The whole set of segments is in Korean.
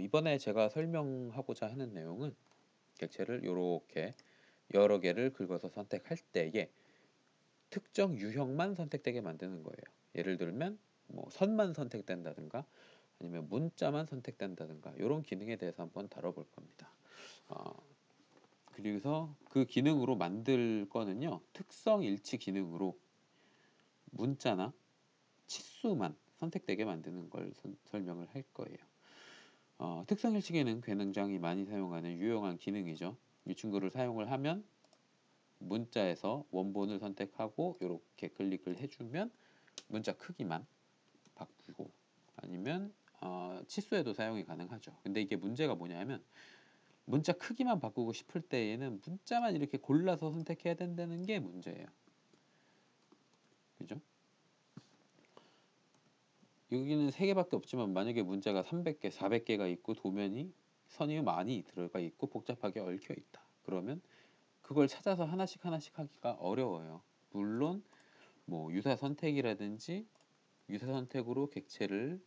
이번에 제가 설명하고자 하는 내용은 객체를 이렇게 여러 개를 긁어서 선택할 때에 특정 유형만 선택되게 만드는 거예요. 예를 들면 뭐 선만 선택된다든가 아니면 문자만 선택된다든가 이런 기능에 대해서 한번 다뤄볼 겁니다. 어, 그래서 그 기능으로 만들 거는요, 특성 일치 기능으로 문자나 치수만 선택되게 만드는 걸 설명을 할 거예요. 특성 일치 기능 굉장히 많이 사용하는 유용한 기능이죠. 이 친구를 사용을 하면 문자에서 원본을 선택하고 이렇게 클릭을 해주면 문자 크기만 바꾸고 아니면 치수에도 사용이 가능하죠. 근데 이게 문제가 뭐냐면 문자 크기만 바꾸고 싶을 때에는 문자만 이렇게 골라서 선택해야 된다는 게 문제예요. 그죠? 여기는 3개밖에 없지만 만약에 문자가 300개, 400개가 있고 도면이 선이 많이 들어가 있고 복잡하게 얽혀 있다. 그러면 그걸 찾아서 하나씩 하나씩 하기가 어려워요. 물론 뭐 유사 선택이라든지 유사 선택으로 객체를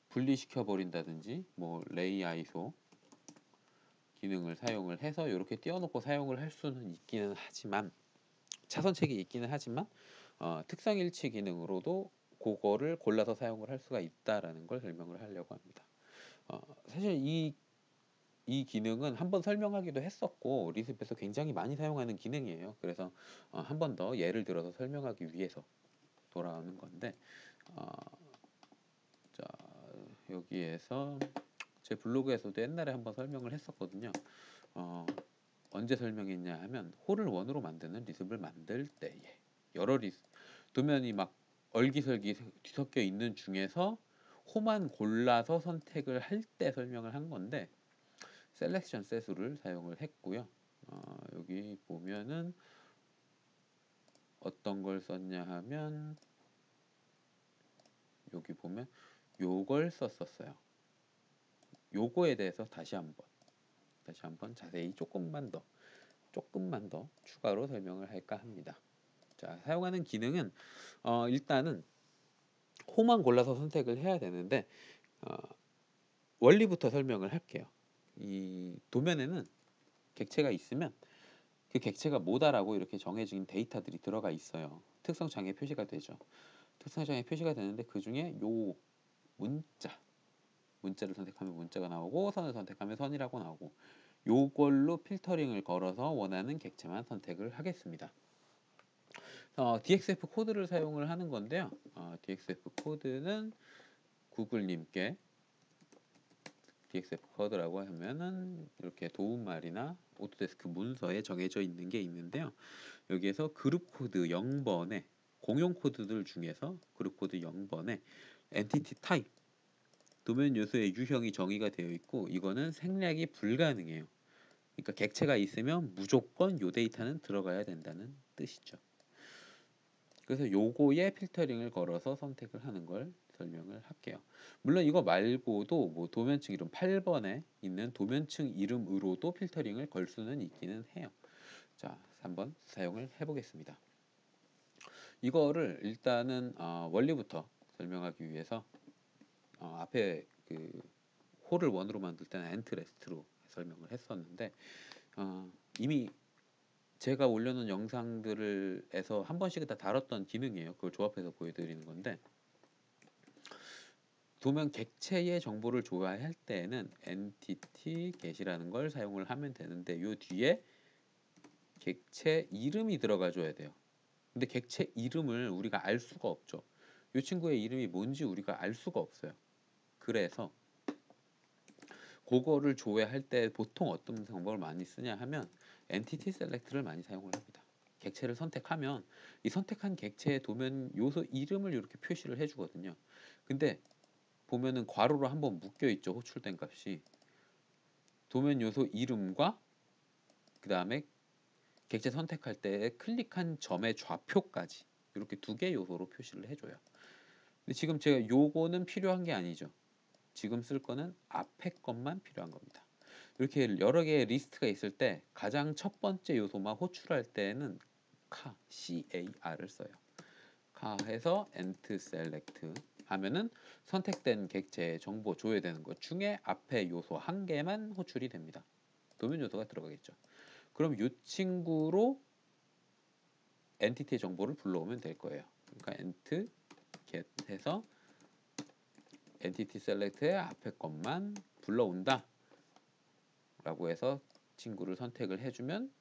분리시켜 버린다든지 뭐 레이 아이소 기능을 사용을 해서 이렇게 띄워놓고 사용을 할 수는 있기는 하지만 차선책이 있기는 하지만 특성일치 기능으로도 그거를 골라서 사용을 할 수가 있다라는 걸 설명을 하려고 합니다. 사실 이 기능은 한번 설명하기도 했었고 리스펫에서 굉장히 많이 사용하는 기능이에요. 그래서 한 번 더 예를 들어서 설명하기 위해서 돌아오는 건데 자, 여기에서 제 블로그에서도 옛날에 한번 설명을 했었거든요. 언제 설명했냐 하면 홀을 원으로 만드는 리습을 만들 때에 여러 도면이 막 얼기설기 뒤섞여 있는 중에서 호만 골라서 선택을 할 때 설명을 한 건데 셀렉션 셋을 사용을 했고요. 여기 보면은 어떤 걸 썼냐 하면 여기 보면 요걸 썼었어요. 요거에 대해서 다시 한번 자세히 조금만 더 추가로 설명을 할까 합니다. 자, 사용하는 기능은 일단은 호만 골라서 선택을 해야 되는데 원리부터 설명을 할게요. 이 도면에는 객체가 있으면 그 객체가 뭐다라고 이렇게 정해진 데이터들이 들어가 있어요. 특성창에 표시가 되죠. 특성창에 표시가 되는데 그 중에 요 문자를 선택하면 문자가 나오고 선을 선택하면 선이라고 나오고 요걸로 필터링을 걸어서 원하는 객체만 선택을 하겠습니다. DXF 코드를 사용을 하는 건데요. DXF 코드는 구글님께 DXF 코드라고 하면은 이렇게 도움말이나 오토데스크 문서에 정해져 있는 게 있는데요. 여기에서 그룹 코드 0번에 공용 코드들 중에서 그룹 코드 0번에 엔티티 타입 도면 요소의 유형이 정의가 되어 있고 이거는 생략이 불가능해요. 그러니까 객체가 있으면 무조건 요 데이터는 들어가야 된다는 뜻이죠. 그래서 요거에 필터링을 걸어서 선택을 하는 걸 설명을 할게요. 물론 이거 말고도 뭐 도면층 이름 8번에 있는 도면층 이름으로도 필터링을 걸 수는 있기는 해요. 자, 한번 사용을 해보겠습니다. 이거를 일단은 원리부터 설명하기 위해서 앞에 그 홀을 원으로 만들 때는 엔트레스트로 설명을 했었는데 이미 제가 올려놓은 영상들에서 한 번씩 다 다뤘던 기능이에요. 그걸 조합해서 보여드리는 건데 도면 객체의 정보를 조회할 때에는 entity get이라는 걸 사용을 하면 되는데 요 뒤에 객체 이름이 들어가 줘야 돼요. 근데 객체 이름을 우리가 알 수가 없죠. 이 친구의 이름이 뭔지 우리가 알 수가 없어요. 그래서 그거를 조회할 때 보통 어떤 방법을 많이 쓰냐 하면 엔티티 셀렉트를 많이 사용을 합니다. 객체를 선택하면 이 선택한 객체의 도면 요소 이름을 이렇게 표시를 해주거든요. 근데 보면은 괄호로 한번 묶여 있죠. 호출된 값이 도면 요소 이름과 그 다음에 객체 선택할 때 클릭한 점의 좌표까지 이렇게 2개 요소로 표시를 해줘요. 근데 지금 제가 요거는 필요한 게 아니죠. 지금 쓸 거는 앞에 것만 필요한 겁니다. 이렇게 여러 개의 리스트가 있을 때 가장 첫 번째 요소만 호출할 때는 CAR을 써요. 해서 ent select 하면은 선택된 객체의 정보 조회되는 것 중에 앞에 요소 한 개만 호출이 됩니다. 도면 요소가 들어가겠죠. 그럼 이 친구로 엔티티의 정보를 불러오면 될 거예요. 그러니까 ent get 해서 엔티티 셀렉트의 앞에 것만 불러온다 라고 해서 친구를 선택을 해주면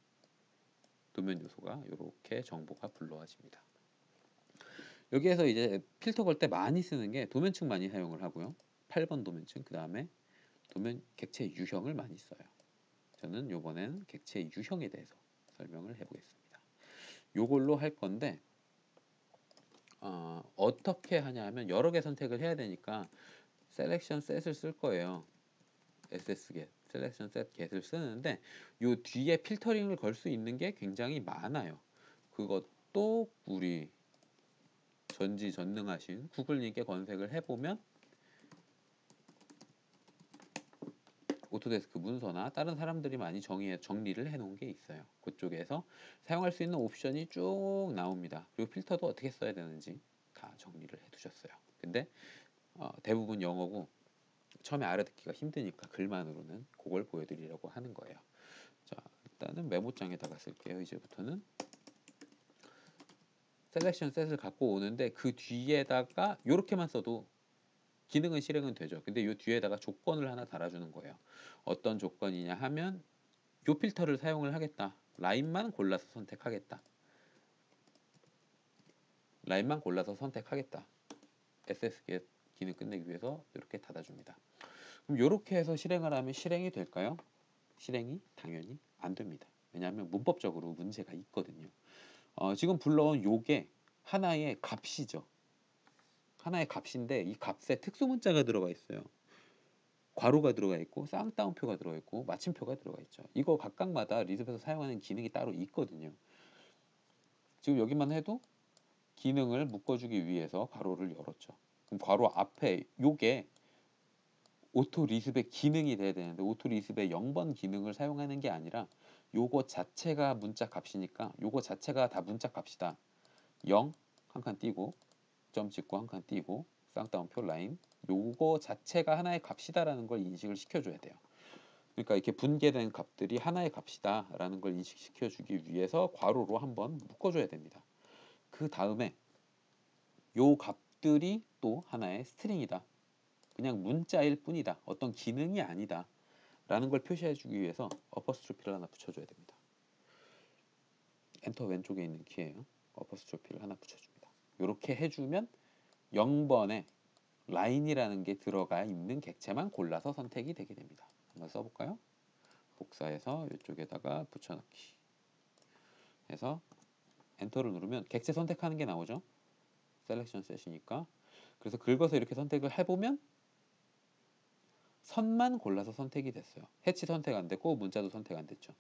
도면 요소가 이렇게 정보가 불러와집니다. 여기에서 이제 필터 걸 때 많이 쓰는 게 도면층 많이 사용을 하고요. 8번 도면층, 그 다음에 도면 객체 유형을 많이 써요. 저는 요번엔 객체 유형에 대해서 설명을 해보겠습니다. 요걸로 할 건데 어떻게 하냐 하면 여러 개 선택을 해야 되니까 셀렉션 셋을 쓸 거예요. ssget, 셀렉션 셋 get을 쓰는데 요 뒤에 필터링을 걸 수 있는 게 굉장히 많아요. 그것도 우리 전지전능하신 구글님께 검색을 해보면 오토데스크 문서나 다른 사람들이 많이 정리를 해놓은 게 있어요. 그쪽에서 사용할 수 있는 옵션이 쭉 나옵니다. 그리고 필터도 어떻게 써야 되는지 다 정리를 해두셨어요. 근데 대부분 영어고 처음에 알아듣기가 힘드니까 글만으로는 그걸 보여드리려고 하는 거예요. 자, 일단은 메모장에다가 쓸게요. 이제부터는 셀렉션 셋을 갖고 오는데 그 뒤에다가 이렇게만 써도 기능은 실행은 되죠. 근데 이 뒤에다가 조건을 하나 달아주는 거예요. 어떤 조건이냐 하면 요 필터를 사용을 하겠다. 라인만 골라서 선택하겠다. 라인만 골라서 선택하겠다. SSget 기능 끝내기 위해서 이렇게 닫아줍니다. 그럼 이렇게 해서 실행을 하면 실행이 될까요? 실행이 당연히 안 됩니다. 왜냐하면 문법적으로 문제가 있거든요. 지금 불러온 요게 하나의 값이죠. 하나의 값인데 이 값에 특수 문자가 들어가 있어요. 괄호가 들어가 있고 쌍따옴표가 들어가 있고 마침표가 들어가 있죠. 이거 각각마다 리습에서 사용하는 기능이 따로 있거든요. 지금 여기만 해도 기능을 묶어주기 위해서 괄호를 열었죠. 그럼 괄호 앞에 요게 오토 리습의 기능이 돼야 되는데 오토 리습의 0번 기능을 사용하는 게 아니라 요거 자체가 문자 값이니까 요거 자체가 다 문자 값이다. 0 한 칸 띄고 점 찍고 한 칸 띄고 쌍따옴표 라인 요거 자체가 하나의 값이다라는 걸 인식을 시켜줘야 돼요. 그러니까 이렇게 분계된 값들이 하나의 값이다라는 걸 인식시켜주기 위해서 괄호로 한번 묶어줘야 됩니다. 그 다음에 요 값들이 또 하나의 스트링이다. 그냥 문자일 뿐이다. 어떤 기능이 아니다. 라는 걸 표시해주기 위해서 어퍼스트로피를 하나 붙여줘야 됩니다. 엔터 왼쪽에 있는 키예요. 어퍼스트로피를 하나 붙여줍니다. 이렇게 해주면 0번에 라인이라는 게 들어가 있는 객체만 골라서 선택이 되게 됩니다. 한번 써볼까요? 복사해서 이쪽에다가 붙여넣기 해서 엔터를 누르면 객체 선택하는 게 나오죠. 셀렉션 셋이니까. 그래서 긁어서 이렇게 선택을 해보면 선만 골라서 선택이 됐어요. 해치 선택 안 됐고 문자도 선택 안 됐죠.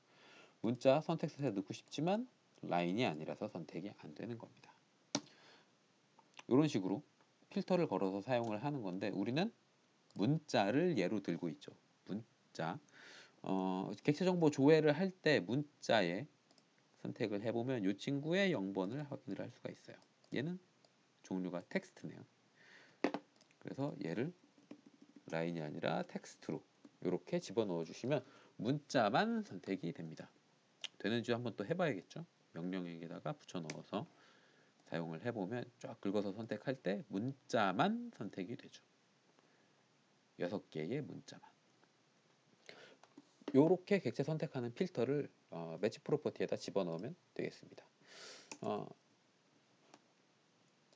문자 선택셋에 넣고 싶지만 라인이 아니라서 선택이 안 되는 겁니다. 이런 식으로 필터를 걸어서 사용을 하는 건데 우리는 문자를 예로 들고 있죠. 문자 객체 정보 조회를 할 때 문자에 선택을 해보면 이 친구의 0번을 확인을 할 수가 있어요. 얘는 종류가 텍스트네요. 그래서 얘를 라인이 아니라 텍스트로 이렇게 집어넣어 주시면 문자만 선택이 됩니다. 되는지 한번 또 해봐야겠죠. 명령에다가 붙여넣어서 사용을 해보면 쫙 긁어서 선택할 때 문자만 선택이 되죠. 6개의 문자만. 이렇게 객체 선택하는 필터를 매치 프로퍼티에다 집어넣으면 되겠습니다.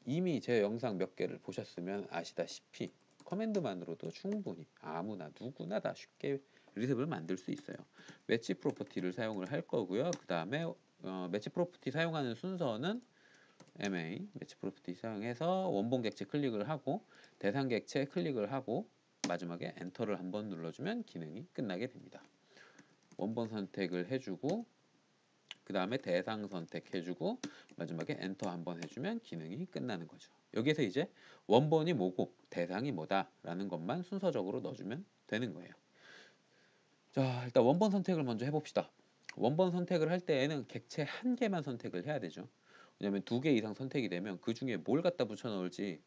이미 제 영상 몇 개를 보셨으면 아시다시피 커맨드만으로도 충분히 아무나 누구나 다 쉽게 리습을 만들 수 있어요. 매치 프로퍼티를 사용을 할 거고요. 그 다음에 매치 프로퍼티 사용하는 순서는 MA 매치 프로퍼티 사용해서 원본 객체 클릭을 하고 대상 객체 클릭을 하고 마지막에 엔터를 한번 눌러주면 기능이 끝나게 됩니다. 원본 선택을 해주고 그 다음에 대상 선택해주고 마지막에 엔터 한번 해주면 기능이 끝나는 거죠. 여기서 이제 원본이 뭐고 대상이 뭐다 라는 것만 순서적으로 넣어주면 되는 거예요. 자, 일단 원본 선택을 먼저 해봅시다. 원본 선택을 할 때에는 객체 한 개만 선택을 해야 되죠. 왜냐면 2개 이상 선택이 되면 그 중에 뭘 갖다 붙여 넣을지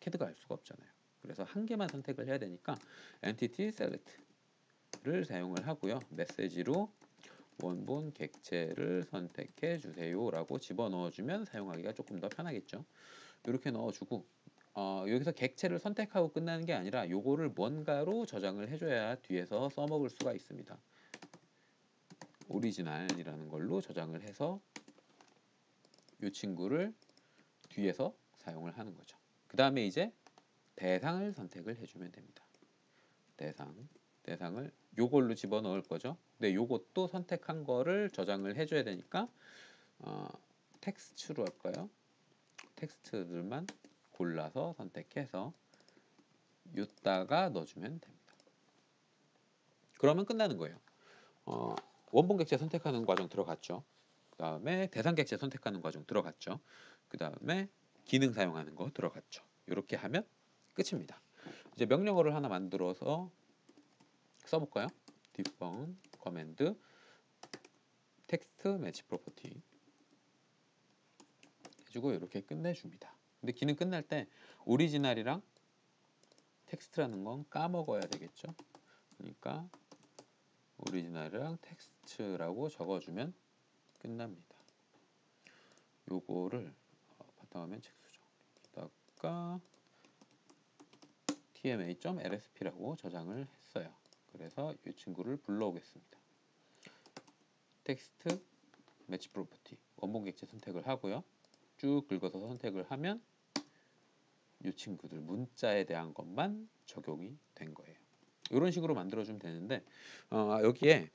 캐드가 알 수가 없잖아요. 그래서 한 개만 선택을 해야 되니까 entity select를 사용을 하고요. 메시지로 원본 객체를 선택해 주세요라고 집어넣어주면 사용하기가 조금 더 편하겠죠. 이렇게 넣어주고 여기서 객체를 선택하고 끝나는 게 아니라 요거를 뭔가로 저장을 해줘야 뒤에서 써먹을 수가 있습니다. 오리지널이라는 걸로 저장을 해서 이 친구를 뒤에서 사용을 하는 거죠. 그 다음에 이제 대상을 선택을 해주면 됩니다. 대상을 요걸로 집어넣을 거죠. 근데 요것도 선택한 거를 저장을 해줘야 되니까 텍스트로 할까요? 텍스트들만 골라서 선택해서 요따가 넣어주면 됩니다. 그러면 끝나는 거예요. 원본 객체 선택하는 과정 들어갔죠. 그 다음에 대상 객체 선택하는 과정 들어갔죠. 그 다음에 기능 사용하는 거 들어갔죠. 이렇게 하면 끝입니다. 이제 명령어를 하나 만들어서 써볼까요? debug 커맨드 텍스트 매치 프로퍼티 해주고 이렇게 끝내줍니다. 근데 기능 끝날 때 오리지널이랑 텍스트라는 건 까먹어야 되겠죠. 그러니까 오리지널이랑 텍스트라고 적어주면 끝납니다. 요거를 바탕화면 책수정 여기다가 tma.lsp라고 저장을 했어요. 그래서 이 친구를 불러오겠습니다. 텍스트 매치 프로퍼티 원본 객체 선택을 하고요. 쭉 긁어서 선택을 하면 이 친구들 문자에 대한 것만 적용이 된 거예요. 이런 식으로 만들어주면 되는데 여기에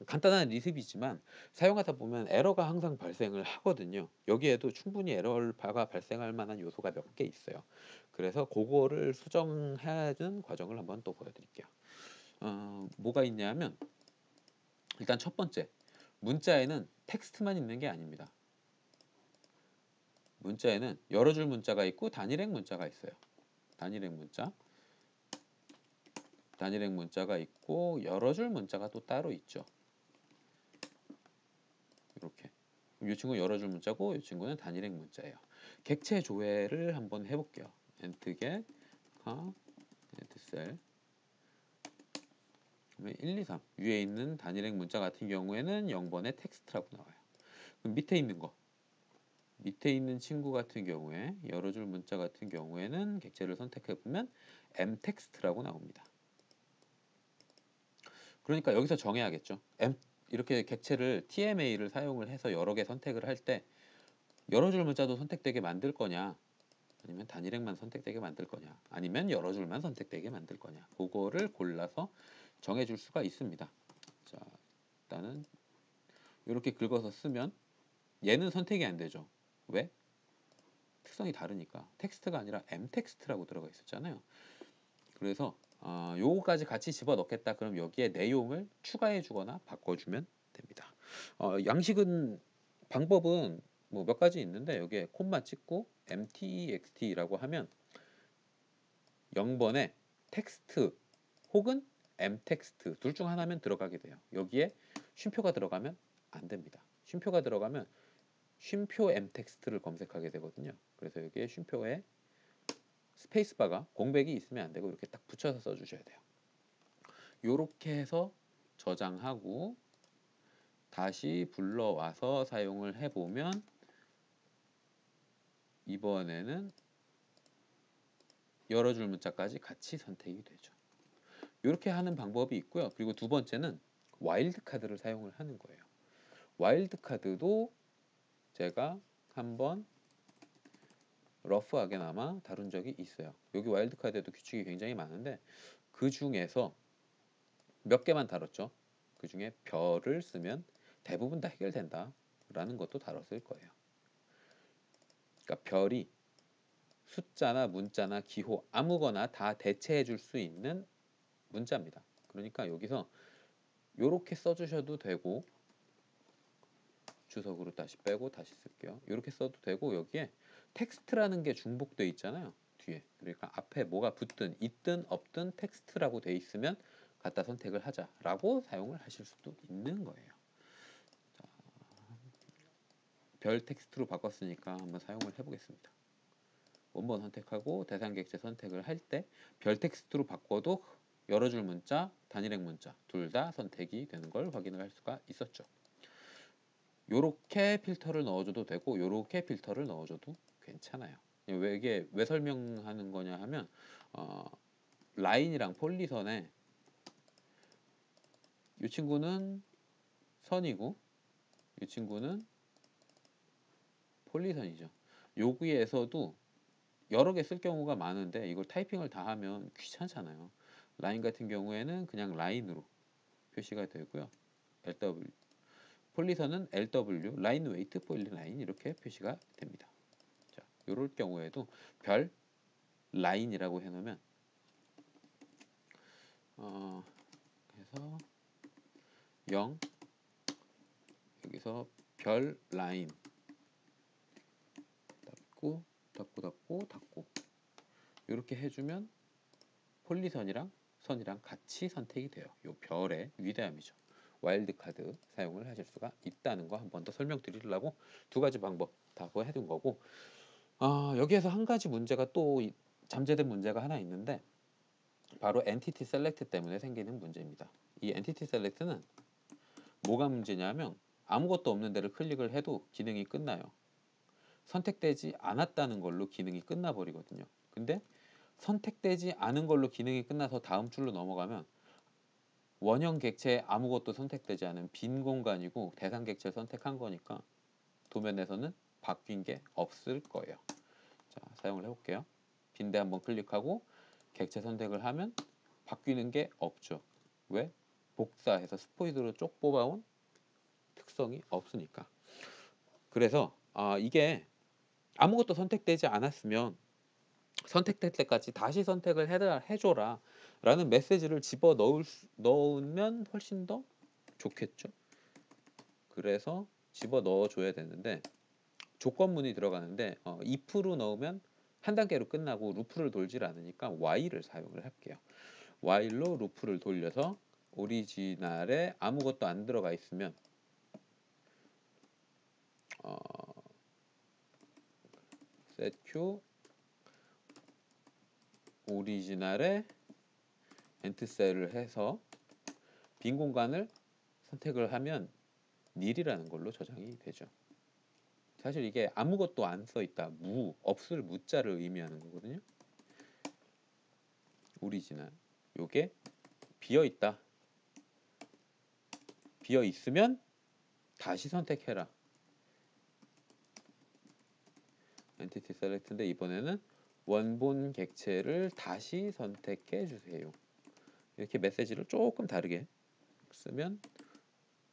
간단한 리습이지만 사용하다 보면 에러가 항상 발생을 하거든요. 여기에도 충분히 에러가 발생할 만한 요소가 몇 개 있어요. 그래서 그거를 수정하는 과정을 한번 또 보여드릴게요. 뭐가 있냐면 일단 첫 번째 문자에는 텍스트만 있는 게 아닙니다. 문자에는 여러 줄 문자가 있고 단일행 문자가 있어요. 단일행 문자가 있고 여러 줄 문자가 또 따로 있죠. 이렇게 이 친구는 여러 줄 문자고 이 친구는 단일행 문자예요. 객체 조회를 한번 해볼게요. entget cell 1, 2, 3 위에 있는 단일행 문자 같은 경우에는 0번의 텍스트라고 나와요. 그럼 밑에 있는 친구 같은 경우에 여러 줄 문자 같은 경우에는 객체를 선택해 보면 mText라고 나옵니다. 그러니까 여기서 정해야겠죠. 이렇게 객체를 TMA를 사용을 해서 여러 개 선택을 할 때 여러 줄 문자도 선택되게 만들 거냐 아니면 단일행만 선택되게 만들 거냐 아니면 여러 줄만 선택되게 만들 거냐 그거를 골라서 정해줄 수가 있습니다. 자, 일단은 이렇게 긁어서 쓰면 얘는 선택이 안 되죠. 왜? 특성이 다르니까. 텍스트가 아니라 mText라고 들어가 있었잖아요. 그래서 요거까지 같이 집어넣겠다. 그럼 여기에 내용을 추가해 주거나 바꿔주면 됩니다. 방법은 뭐 몇 가지 있는데 여기에 콤마 찍고 mtext라고 하면 0번에 텍스트 혹은 m텍스트 둘 중 하나면 들어가게 돼요. 여기에 쉼표가 들어가면 안 됩니다. 쉼표가 들어가면 쉼표 m텍스트를 검색하게 되거든요. 그래서 여기에 쉼표에 스페이스바가 공백이 있으면 안 되고 이렇게 딱 붙여서 써주셔야 돼요. 이렇게 해서 저장하고 다시 불러와서 사용을 해보면 이번에는 여러 줄 문자까지 같이 선택이 되죠. 이렇게 하는 방법이 있고요. 그리고 두 번째는 와일드 카드를 사용을 하는 거예요. 와일드 카드도 제가 한번 러프하게나마 다룬 적이 있어요. 여기 와일드 카드에도 규칙이 굉장히 많은데 그 중에서 몇 개만 다뤘죠. 그 중에 별을 쓰면 대부분 다 해결된다 라는 것도 다뤘을 거예요. 그러니까 별이 숫자나 문자나 기호 아무거나 다 대체해 줄 수 있는 문자입니다. 그러니까 여기서 이렇게 써주셔도 되고 주석으로 다시 빼고 다시 쓸게요. 이렇게 써도 되고 여기에 텍스트라는 게 중복돼 있잖아요. 뒤에. 그러니까 앞에 뭐가 붙든 있든 없든 텍스트라고 돼 있으면 갖다 선택을 하자라고 사용을 하실 수도 있는 거예요. 자, 별 텍스트로 바꿨으니까 한번 사용을 해보겠습니다. 원본 선택하고 대상 객체 선택을 할 때 별 텍스트로 바꿔도 여러 줄 문자, 단일행 문자 둘 다 선택이 되는 걸 확인을 할 수가 있었죠. 요렇게 필터를 넣어줘도 되고 요렇게 필터를 넣어줘도 괜찮아요. 왜 이게 왜 설명하는 거냐 하면 라인이랑 폴리선에 이 친구는 선이고 이 친구는 폴리선이죠. 여기에서도 여러 개 쓸 경우가 많은데 이걸 타이핑을 다 하면 귀찮잖아요. 라인 같은 경우에는 그냥 라인으로 표시가 되고요. LW 폴리선은 LW 라인 웨이트 폴리 라인 이렇게 표시가 됩니다. 자, 이럴 경우에도 별 라인이라고 해놓으면 해서 0 여기서 별 라인 닫고 닫고 이렇게 해주면 폴리선이랑 선이랑 같이 선택이 돼요. 요 별의 위대함이죠. 와일드카드 사용을 하실 수가 있다는 거 한 번 더 설명드리려고 두 가지 방법 다 해둔 거고 여기에서 한 가지 문제가 또 잠재된 문제가 하나 있는데 바로 엔티티 셀렉트 때문에 생기는 문제입니다. 이 엔티티 셀렉트는 뭐가 문제냐면 아무것도 없는 데를 클릭을 해도 기능이 끝나요. 선택되지 않았다는 걸로 기능이 끝나버리거든요. 근데 선택되지 않은 걸로 기능이 끝나서 다음 줄로 넘어가면 원형 객체에 아무것도 선택되지 않은 빈 공간이고 대상 객체를 선택한 거니까 도면에서는 바뀐 게 없을 거예요. 자, 사용을 해볼게요. 빈데 한번 클릭하고 객체 선택을 하면 바뀌는 게 없죠. 왜? 복사해서 스포이드로 쪽 뽑아온 특성이 없으니까. 그래서 이게 아무것도 선택되지 않았으면 선택될 때까지 다시 선택을 해줘라 라는 메시지를 넣으면 훨씬 더 좋겠죠. 그래서 집어 넣어줘야 되는데 조건문이 들어가는데 if로 넣으면 한 단계로 끝나고 루프를 돌질 않으니까 while을 사용을 할게요. while로 루프를 돌려서 오리지널에 아무것도 안 들어가 있으면 setQ 오리지널에 엔트셀을 해서 빈 공간을 선택을 하면 nil이라는 걸로 저장이 되죠. 사실 이게 아무것도 안 써 있다, 없을 무자를 의미하는 거거든요. 오리지널 요게 비어 있다, 비어 있으면 다시 선택해라. 엔티티 셀렉트인데 이번에는 원본 객체를 다시 선택해 주세요. 이렇게 메시지를 조금 다르게 쓰면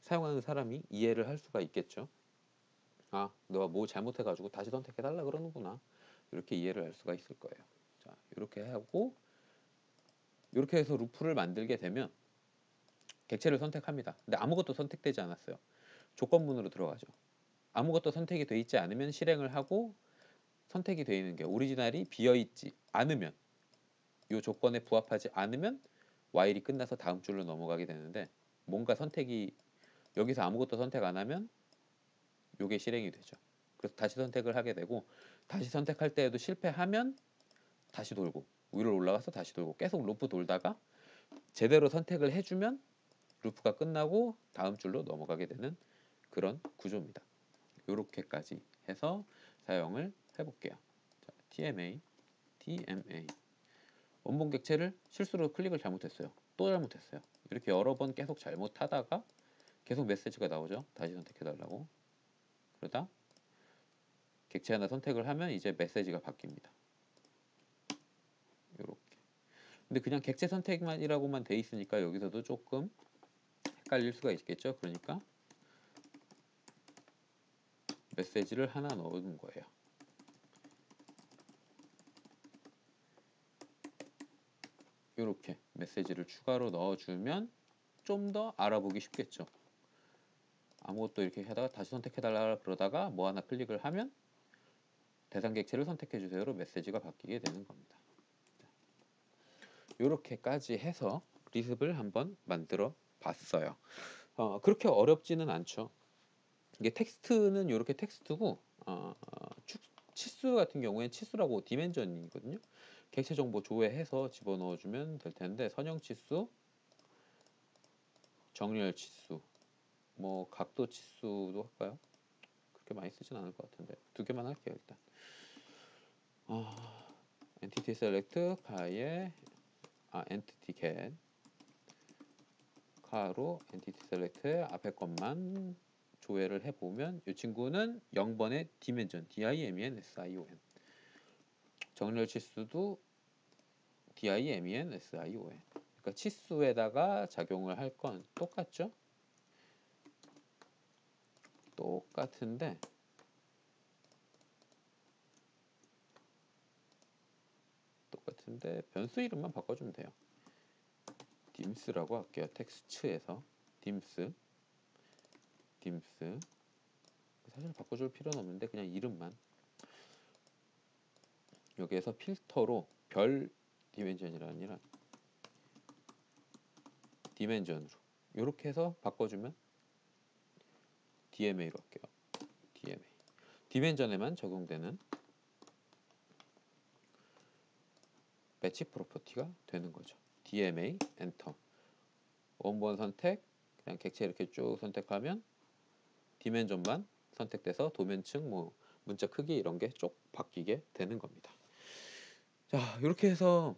사용하는 사람이 이해를 할 수가 있겠죠. 너가 뭐 잘못해가지고 다시 선택해달라 그러는구나. 이렇게 이해를 할 수가 있을 거예요. 자, 이렇게 하고 이렇게 해서 루프를 만들게 되면 객체를 선택합니다. 근데 아무것도 선택되지 않았어요. 조건문으로 들어가죠. 아무것도 선택이 돼 있지 않으면 실행을 하고 선택이 되어 있는 게 오리지널이 비어있지 않으면 이 조건에 부합하지 않으면 while이 끝나서 다음 줄로 넘어가게 되는데 뭔가 선택이 여기서 아무것도 선택 안 하면 이게 실행이 되죠. 그래서 다시 선택을 하게 되고 다시 선택할 때에도 실패하면 다시 돌고 위로 올라가서 다시 돌고 계속 루프 돌다가 제대로 선택을 해주면 루프가 끝나고 다음 줄로 넘어가게 되는 그런 구조입니다. 이렇게까지 해서 사용을 해볼게요. 자, TMA 원본 객체를 실수로 클릭을 잘못했어요. 또 잘못했어요. 이렇게 여러 번 계속 잘못하다가 계속 메시지가 나오죠. 다시 선택해달라고. 그러다 객체 하나 선택을 하면 이제 메시지가 바뀝니다. 이렇게. 근데 그냥 객체 선택만이라고만 돼 있으니까 여기서도 조금 헷갈릴 수가 있겠죠. 그러니까 메시지를 하나 넣은 거예요. 이렇게 메시지를 추가로 넣어주면 좀 더 알아보기 쉽겠죠. 아무것도 이렇게 하다가 다시 선택해달라 그러다가 뭐 하나 클릭을 하면 대상 객체를 선택해주세요로 메시지가 바뀌게 되는 겁니다. 이렇게까지 해서 리습을 한번 만들어 봤어요. 그렇게 어렵지는 않죠. 이게 텍스트는 이렇게 텍스트고 치수 같은 경우엔 치수라고 디멘전이거든요. 객체 정보 조회해서 집어넣어 주면 될 텐데 선형 치수, 정렬 치수, 뭐 각도 치수도 할까요? 그렇게 많이 쓰진 않을 것 같은데 두 개만 할게요 일단. 엔티티 셀렉트 카에 엔티티 겟 카로 엔티티 셀렉트의 앞에 것만 조회를 해보면 이 친구는 0번의 디멘전 DIMENSION, 정렬 치수도 DIMENSION. 그러니까 치수에다가 작용을 할 건 똑같죠? 똑같은데 변수 이름만 바꿔주면 돼요. dims라고 할게요. 텍스트에서 dims 사실 바꿔줄 필요는 없는데 그냥 이름만 여기에서 필터로 별 디멘전이 아니라 디멘전으로 이렇게 해서 바꿔주면 DMA로 할게요. DMA 디멘전에만 적용되는 매치 프로퍼티가 되는 거죠. DMA 엔터 원본 선택 그냥 객체 이렇게 쭉 선택하면 디멘전만 선택돼서 도면층 뭐 문자 크기 이런 게 쭉 바뀌게 되는 겁니다. 자 이렇게 해서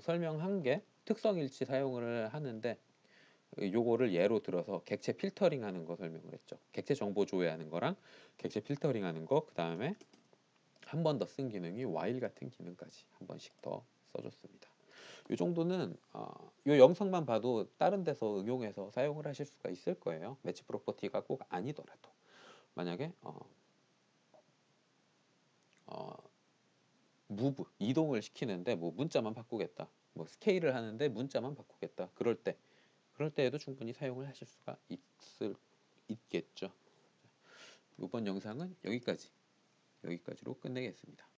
설명한 게 특성 일치 사용을 하는데 요거를 예로 들어서 객체 필터링 하는 거 설명을 했죠. 객체 정보 조회하는 거랑 객체 필터링 하는 거, 그 다음에 한 번 더 쓴 기능이 while 같은 기능까지 한 번씩 더 써줬습니다. 이 정도는 요 영상만 봐도 다른 데서 응용해서 사용을 하실 수가 있을 거예요. 매치 프로퍼티가 꼭 아니더라도 만약에 무브 이동을 시키는데 뭐 문자만 바꾸겠다, 뭐 스케일을 하는데 문자만 바꾸겠다, 그럴 때에도 충분히 사용을 하실 수가 있겠죠. 이번 영상은 여기까지로 끝내겠습니다.